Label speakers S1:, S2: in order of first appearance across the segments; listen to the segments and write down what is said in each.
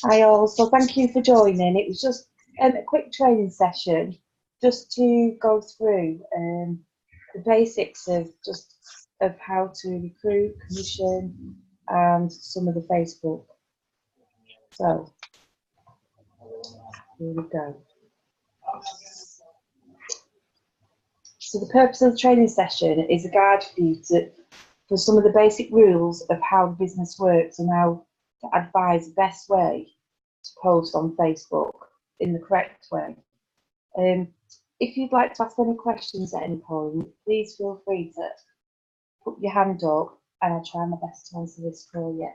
S1: Hi all, so thank you for joining. It was just a quick training session just to go through the basics of how to recruit, commission and some of the Facebook. So here we go. So the purpose of the training session is a guide for you for some of the basic rules of how the business works and how to advise the best way to post on Facebook in the correct way. If you'd like to ask any questions at any point, please feel free to put your hand up and I'll try my best to answer this for you.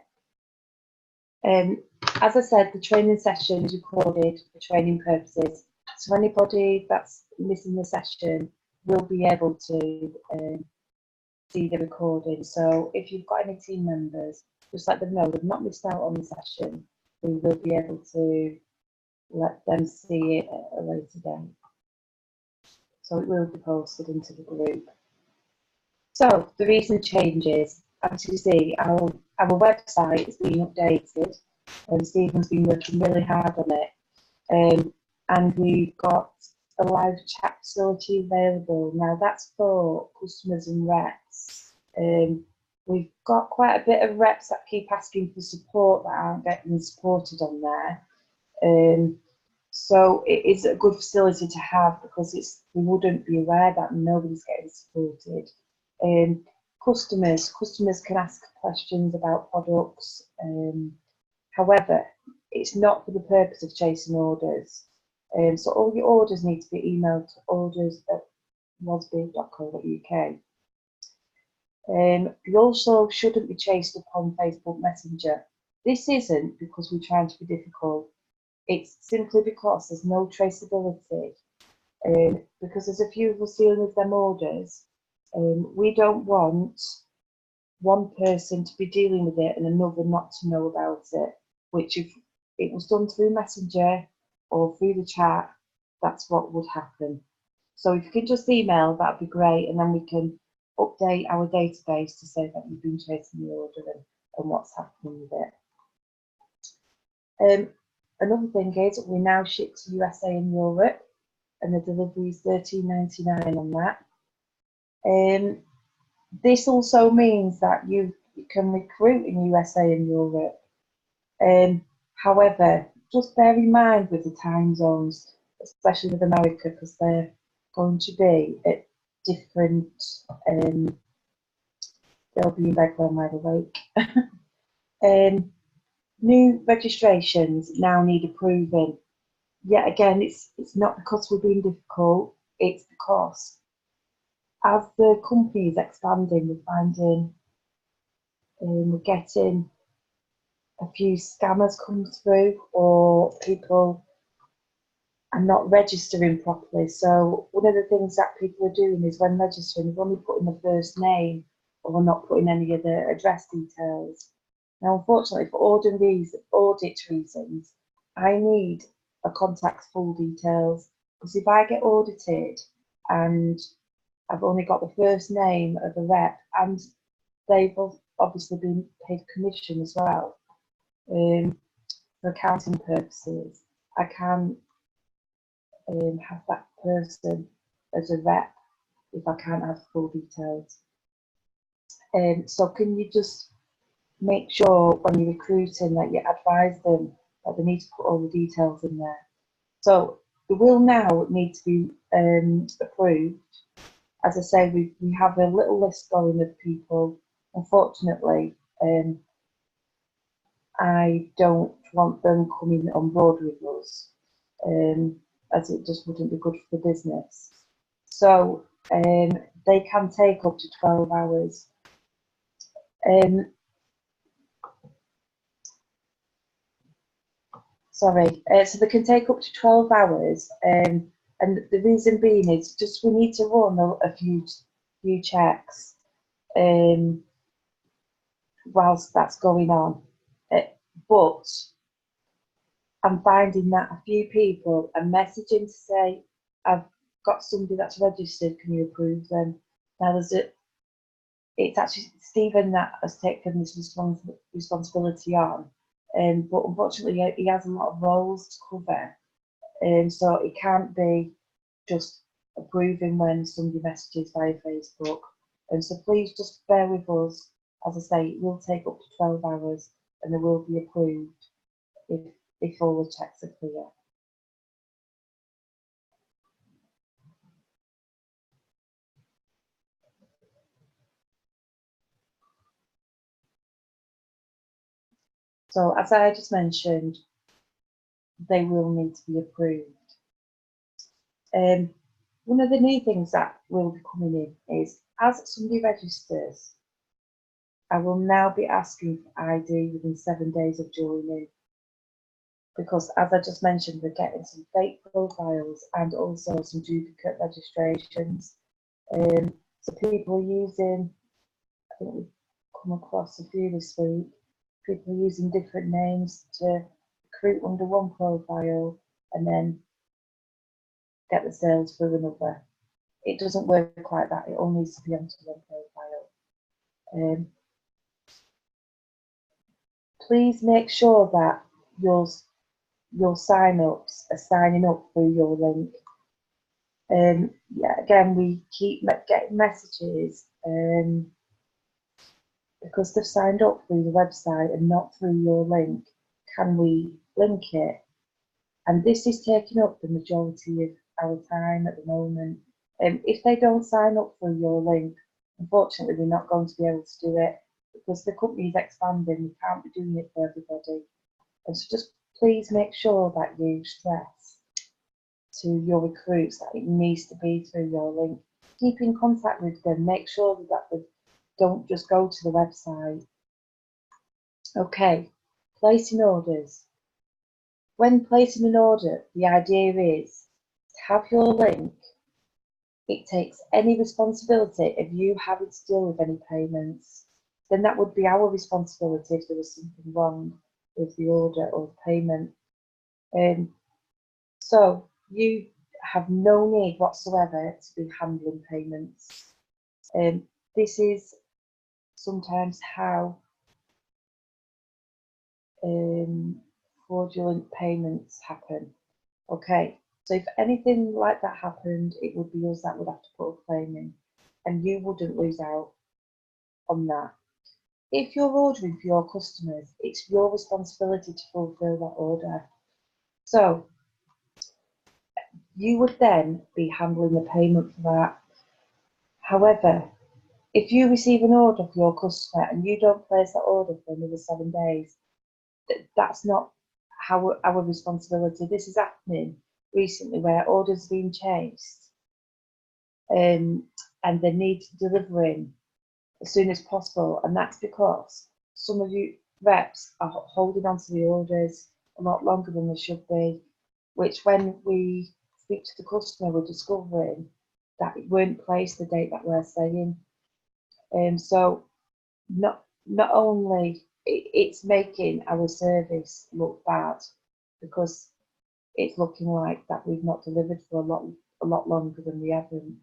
S1: As I said, the training session is recorded for training purposes, so anybody that's missing the session will be able to see the recording. So if you've got any team members, just let them know they've not missed out on the session. We will be able to let them see it at a later date. So it will be posted into the group. So the recent changes, as you see, our website is being updated and Stephen's been working really hard on it. And we've got a live chat facility available. Now that's for customers and reps. We've got quite a bit of reps that keep asking for support that aren't getting supported on there. So it is a good facility to have because we wouldn't be aware that nobody's getting supported. Customers can ask questions about products. However, it's not for the purpose of chasing orders. So all your orders need to be emailed to orders@wozzby.co.uk. You also shouldn't be chased upon Facebook Messenger. This isn't because we're trying to be difficult. It's simply because there's no traceability. Because there's a few of us dealing with them orders, we don't want one person to be dealing with it and another not to know about it, which if it was done through Messenger or through the chat, that's what would happen. So if you can just email, that'd be great, and then we can update our database to say that you've been chasing the order and what's happening with it. Another thing is we now ship to USA and Europe, and the delivery is $13.99 on that. This also means that you can recruit in USA and Europe. However, just bear in mind with the time zones, especially with America, because they're going to be at different, they'll be in bed when wide awake. New registrations now need approving. Yet again, it's not because we're being difficult, it's because as the company is expanding, we're finding we're getting a few scammers come through, or people are not registering properly. So one of the things that people are doing is when registering, they're only putting the first name or not putting any of the address details. Now, unfortunately, for audit reasons, I need a contact's full details, because if I get audited and I've only got the first name of the rep and they've obviously been paid commission as well, for accounting purposes, I can't have that person as a rep if I can't have full details. So can you just make sure when you're recruiting that you advise them that they need to put all the details in there. So the will now need to be approved. As I say, we have a little list going of people. Unfortunately, I don't want them coming on board with us, as it just wouldn't be good for the business. So they can take up to 12 hours. So they can take up to 12 hours, and the reason being is just we need to run a few checks whilst that's going on. But I'm finding that a few people are messaging to say, I've got somebody that's registered, can you approve them? Now it's actually Stephen that has taken this responsibility on. but unfortunately he has a lot of roles to cover, so it can't be just approving when somebody messages via Facebook. And so please just bear with us. As I say, it will take up to 12 hours and they will be approved if all the checks are clear. So as I just mentioned, they will need to be approved. One of the new things that will be coming in is, as somebody registers, I will now be asking for ID within 7 days of joining, because as I just mentioned, we're getting some fake profiles and also some duplicate registrations. So people are using, I think we've come across a few this week, people are using different names to recruit under one profile and then get the sales through another. It doesn't work like that. It only needs to be onto one profile. Please make sure that your sign-ups are signing up through your link. Yeah, again, we keep getting messages because they've signed up through the website and not through your link. Can we link it? And this is taking up the majority of our time at the moment. If they don't sign up through your link, unfortunately, we're not going to be able to do it because the company is expanding. We can't be doing it for everybody. And so just please make sure that you stress to your recruits that it needs to be through your link. Keep in contact with them. Make sure that they don't just go to the website. Okay, placing orders. When placing an order, the idea is to have your link. It takes any responsibility of you having to deal with any payments. Then that would be our responsibility if there was something wrong with the order or the payment. So you have no need whatsoever to be handling payments. This is sometimes how fraudulent payments happen. Okay, so if anything like that happened, it would be us that would have to put a claim in, and you wouldn't lose out on that. If you're ordering for your customers, it's your responsibility to fulfill that order. So you would then be handling the payment for that. However, if you receive an order for your customer and you don't place that order for another 7 days, that's not our responsibility. This is happening recently where orders have been chased and they need delivering as soon as possible, and that's because some of you reps are holding on to the orders a lot longer than they should be, which when we speak to the customer, we're discovering that it weren't placed the date that we're saying. So not only it's making our service look bad because it's looking like that we've not delivered for a lot longer than we haven't.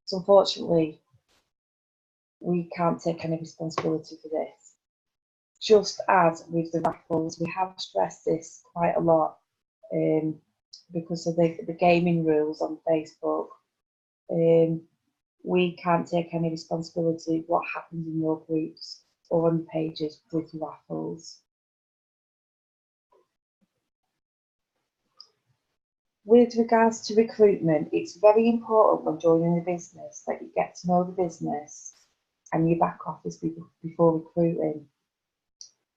S1: So unfortunately, we can't take any responsibility for this. Just as with the raffles, we have stressed this quite a lot because of the gaming rules on Facebook. We can't take any responsibility for what happens in your groups or on pages with raffles. With regards to recruitment, it's very important when joining the business that you get to know the business and your back office before recruiting.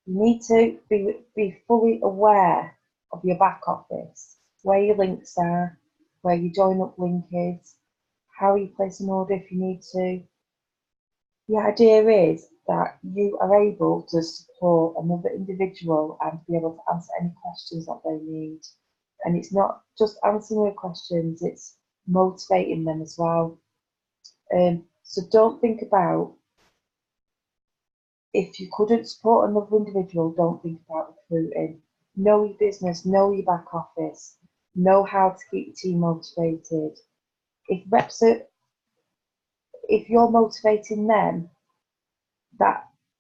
S1: You need to be fully aware of your back office, where your links are, where your join up link is, how you place an order if you need to. The idea is that you are able to support another individual and be able to answer any questions that they need. And it's not just answering their questions, it's motivating them as well. So don't think about, if you couldn't support another individual, don't think about recruiting. Know your business, know your back office, know how to keep your team motivated. If you're motivating them,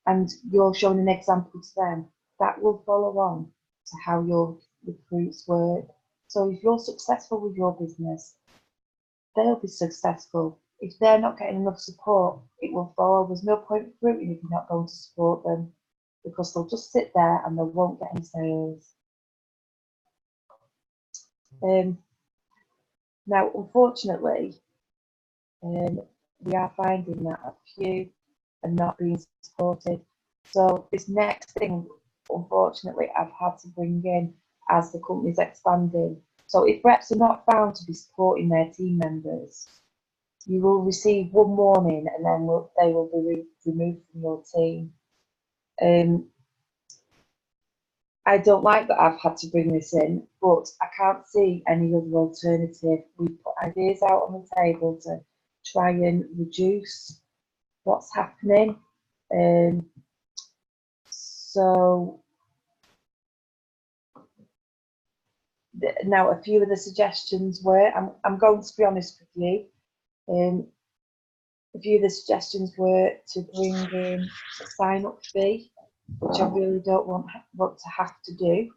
S1: and you're showing an example to them, that will follow on to how your recruits work. So if you're successful with your business, they'll be successful. If they're not getting enough support, it will follow. There's no point recruiting if you're not going to support them, because they'll just sit there and they won't get any sales. Now, unfortunately, we are finding that a few are not being supported. So this next thing, unfortunately, I've had to bring in as the company's expanding. So if reps are not found to be supporting their team members, you will receive one warning and then they will be removed from your team. I don't like that I've had to bring this in, but I can't see any other alternative. We've put ideas out on the table to try and reduce what's happening. So now a few of the suggestions were, I'm going to be honest with you, a few of the suggestions were to bring in a sign-up fee, which I really don't want to have to do.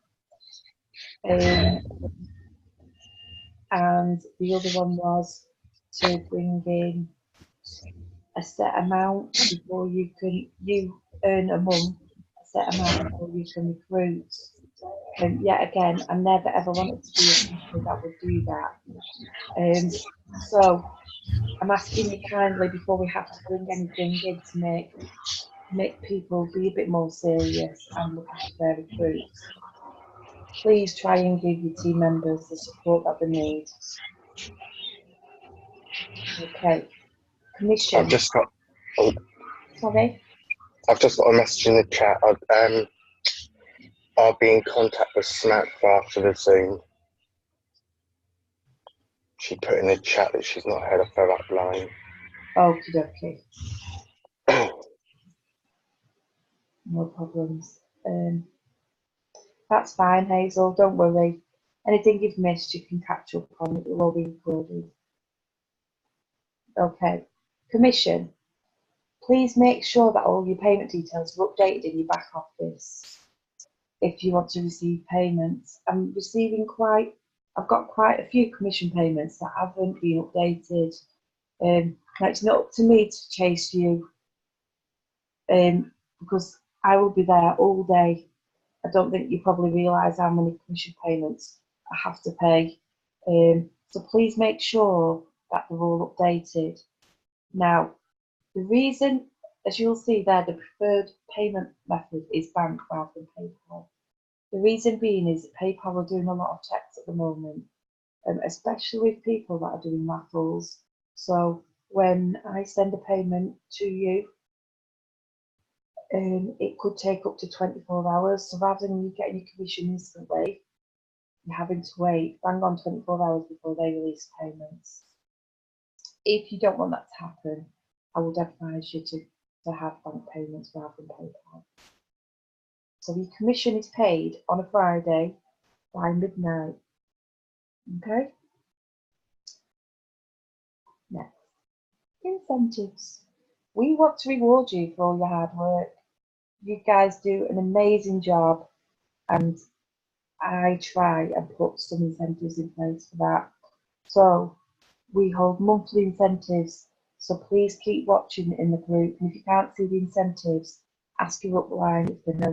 S1: And the other one was to bring in a set amount before you earn a month, a set amount before you can recruit. And yet again, I never ever wanted to be a company that would do that. So I'm asking you kindly, before we have to bring anything in, to make people be a bit more serious and look after their recruits. Please try and give your team members the support that they need. Okay. Commission.
S2: I've just got. Oh,
S1: sorry.
S2: I've just got a message in the chat. I'll be in contact with Samantha after the Zoom. She put in the chat that she's not heard of her upline.
S1: Okie dokie. No problems. That's fine, Hazel. Don't worry. Anything you've missed, you can catch up on. It will all be recorded. Okay. Commission. Please make sure that all your payment details are updated in your back office if you want to receive payments. I've got quite a few commission payments that haven't been updated. Now it's not up to me to chase you, because I will be there all day. I don't think you probably realise how many commission payments I have to pay. So please make sure that they're all updated. Now, the reason, as you'll see there, the preferred payment method is bank rather than PayPal. The reason being is that PayPal are doing a lot of checks at the moment, especially with people that are doing raffles. So when I send a payment to you, it could take up to 24 hours. So rather than you getting your commission instantly, you're having to wait bang on 24 hours before they release payments. If you don't want that to happen, I would advise you to have bank payments rather than PayPal. So your commission is paid on a Friday by midnight. Okay? Next, incentives. We want to reward you for all your hard work. You guys do an amazing job, and I try and put some incentives in place for that. So we hold monthly incentives, so please keep watching in the group, and if you can't see the incentives, ask your upline if they know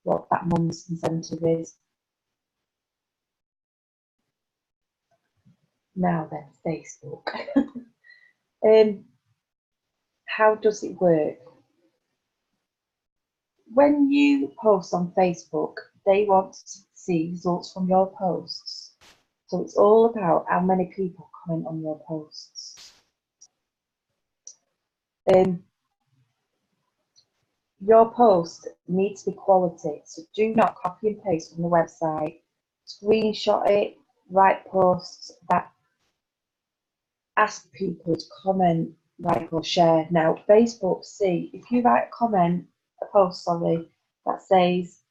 S1: what that month's incentive is. Now then, Facebook. How does it work? When you post on Facebook, they want to see results from your posts. So it's all about how many people comment on your posts. Your post needs to be quality, so do not copy and paste from the website. Screenshot it, write posts that ask people to comment, like or share. Now, Facebook see, if you write a post, that says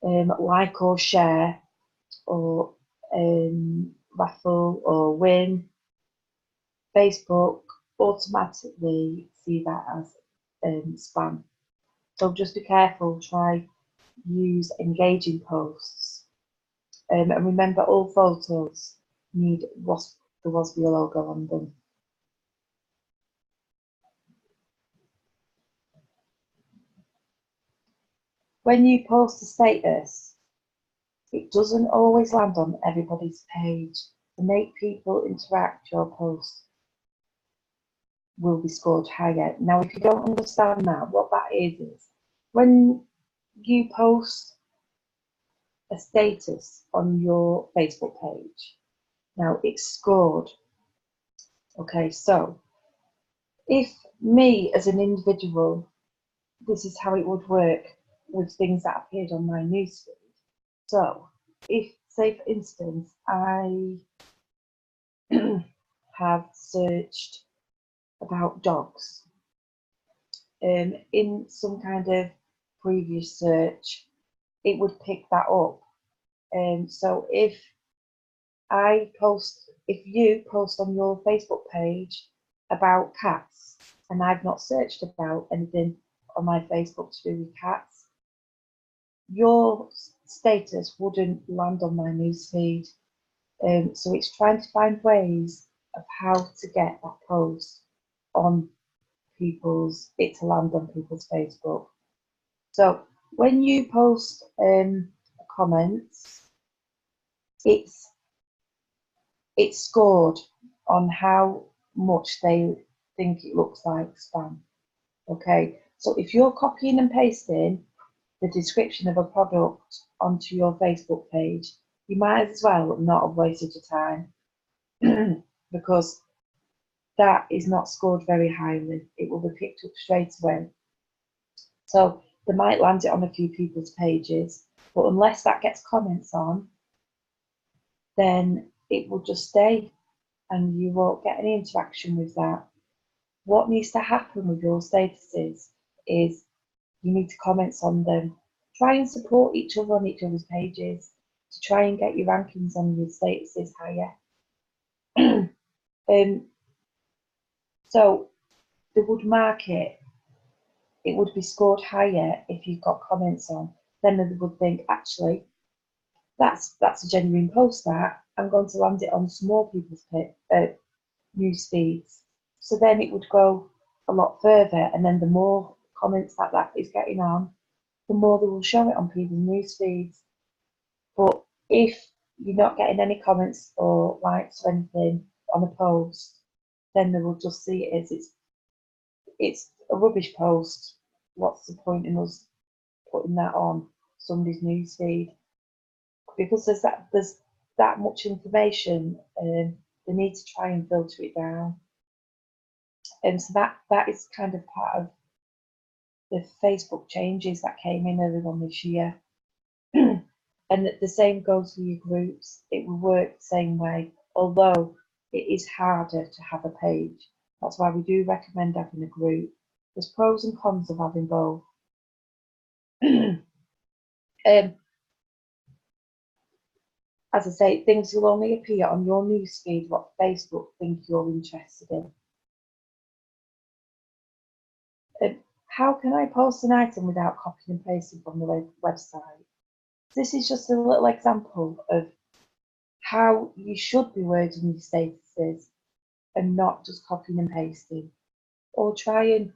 S1: like or share, or raffle or win, Facebook automatically see that as spam. So just be careful, try use engaging posts. And remember, all photos need the Wozzby logo on them. When you post a status, it doesn't always land on everybody's page. To make people interact, your post will be scored higher. Now, if you don't understand that, what that is when you post a status on your Facebook page, now it's scored. Okay, so if me as an individual, this is how it would work with things that appeared on my newsfeed. So if, say for instance, I have searched about dogs in some kind of previous search, it would pick that up. So if you post on your Facebook page about cats, and I've not searched about anything on my Facebook to do with cats, your status wouldn't land on my newsfeed. So it's trying to find ways of how to get that post on to land on people's Facebook. So when you post comments, it's scored on how much they think it looks like spam. Okay, so if you're copying and pasting the description of a product onto your Facebook page, you might as well not have wasted your time because that is not scored very highly. It will be picked up straight away. So they might land it on a few people's pages, but unless that gets comments on, then it will just stay and you won't get any interaction with that. What needs to happen with your statuses is you need to comment on them. Try and support each other on each other's pages to try and get your rankings on your statuses higher. So they would mark it. It would be scored higher if you've got comments on. Then they would think, actually, that's a genuine post. That I'm going to land it on some more people's news feeds. So then it would go a lot further, and then the more comments that is getting on, the more they will show it on people's news feeds. But if you're not getting any comments or likes or anything on a post, then they will just see it as it's a rubbish post. What's the point in us putting that on somebody's news feed? Because there's that much information, they need to try and filter it down. And so that is kind of part of the Facebook changes that came in earlier on this year. And the same goes for your groups. It will work the same way, although it is harder to have a page. That's why we do recommend having a group. There's pros and cons of having both. As I say, things will only appear on your newsfeed what Facebook think you're interested in. How can I post an item without copying and pasting from the website? This is just a little example of how you should be wording your statuses and not just copying and pasting. Or try and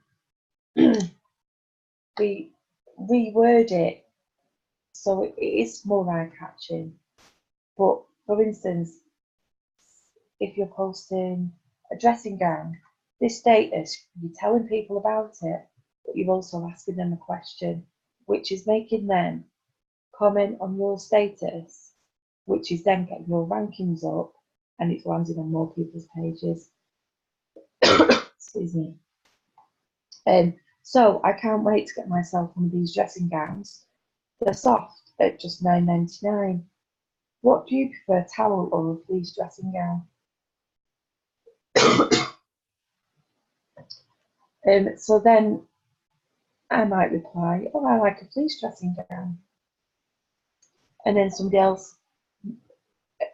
S1: reword it so it is more eye-catching. But for instance, if you're posting a dressing gown, this status, you're telling people about it, but you're also asking them a question, which is making them comment on your status, which is then getting your rankings up and it's landing on more people's pages. Excuse me. So I can't wait to get myself one of these dressing gowns. They're soft at just £9.99. What do you prefer, towel or a fleece dressing gown? So then I might reply, oh, I like a fleece dressing gown. And then somebody else,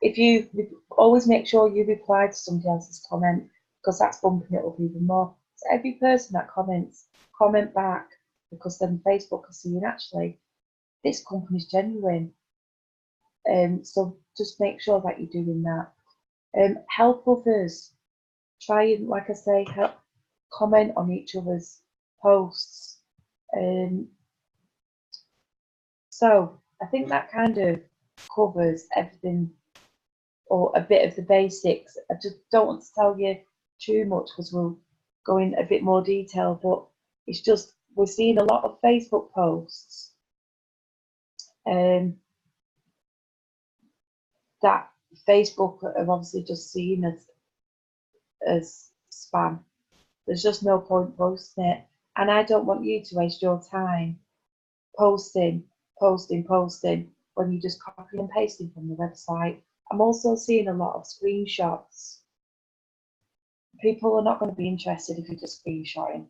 S1: if you always make sure you reply to somebody else's comment, because that's bumping it up even more. So every person that comments, comment back, because then Facebook is seeing actually this company's genuine. So just make sure that you're doing that. Help others. Try and, like I say, help comment on each other's posts. So I think that kind of covers everything, or a bit of the basics. I just don't want to tell you too much because we'll go in a bit more detail, but it's just we're seeing a lot of Facebook posts that Facebook have obviously just seen as spam. There's just no point posting it, and I don't want you to waste your time posting when you just copy and pasting from the website. I'm also seeing a lot of screenshots. People are not going to be interested if you're just screenshotting.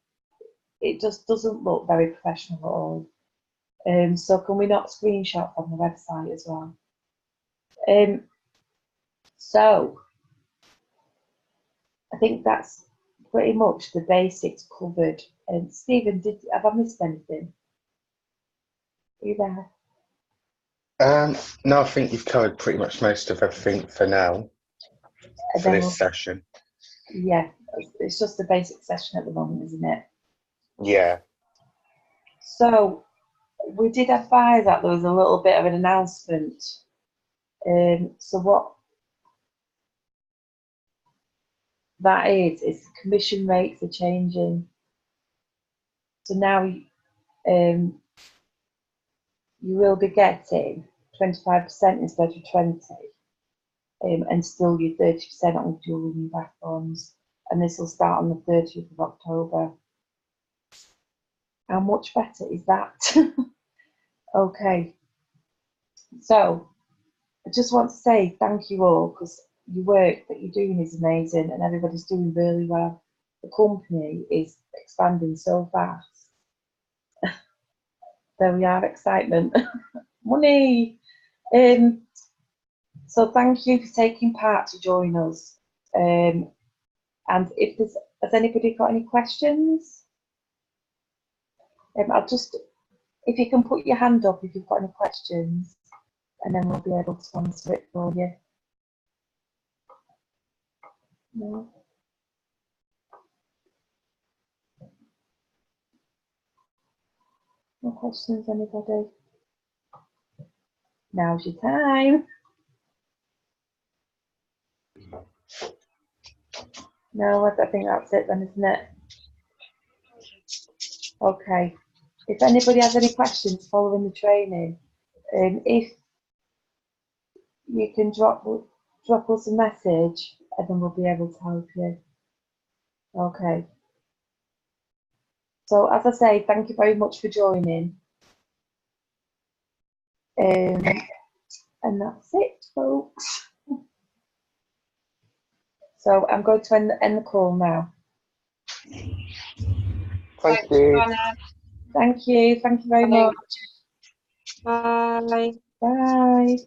S1: It just doesn't look very professional at all. So can we not screenshot from the website as well? So I think that's pretty much the basics covered. Stephen, have I missed anything? Are you there?
S2: No, I think you've covered pretty much most of everything for now, for this session.
S1: Yeah, it's just a basic session at the moment, isn't it?
S2: Yeah.
S1: So we did advise that there was a little bit of an announcement. So what that is commission rates are changing. So now you will be getting 25% instead of 20%, and still your 30% on jewellery and bath bombs. And this will start on the 30th of October. How much better is that? Okay. So I just want to say thank you all, because your work that you're doing is amazing and everybody's doing really well. The company is expanding so fast. There we are, excitement. Money. So thank you for taking part to join us. And if has anybody got any questions? I'll just, if you can put your hand up if you've got any questions, and then we'll be able to answer it for you. No? No questions, anybody? Now's your time. No, I think that's it then, isn't it? Okay. If anybody has any questions following the training, if you can drop us a message, and then we'll be able to help you. Okay. So as I say, thank you very much for joining. And that's it, folks. So I'm going to end the call now.
S2: Thank you.
S1: Thank you. Thank you very much.
S3: Bye.
S1: Bye.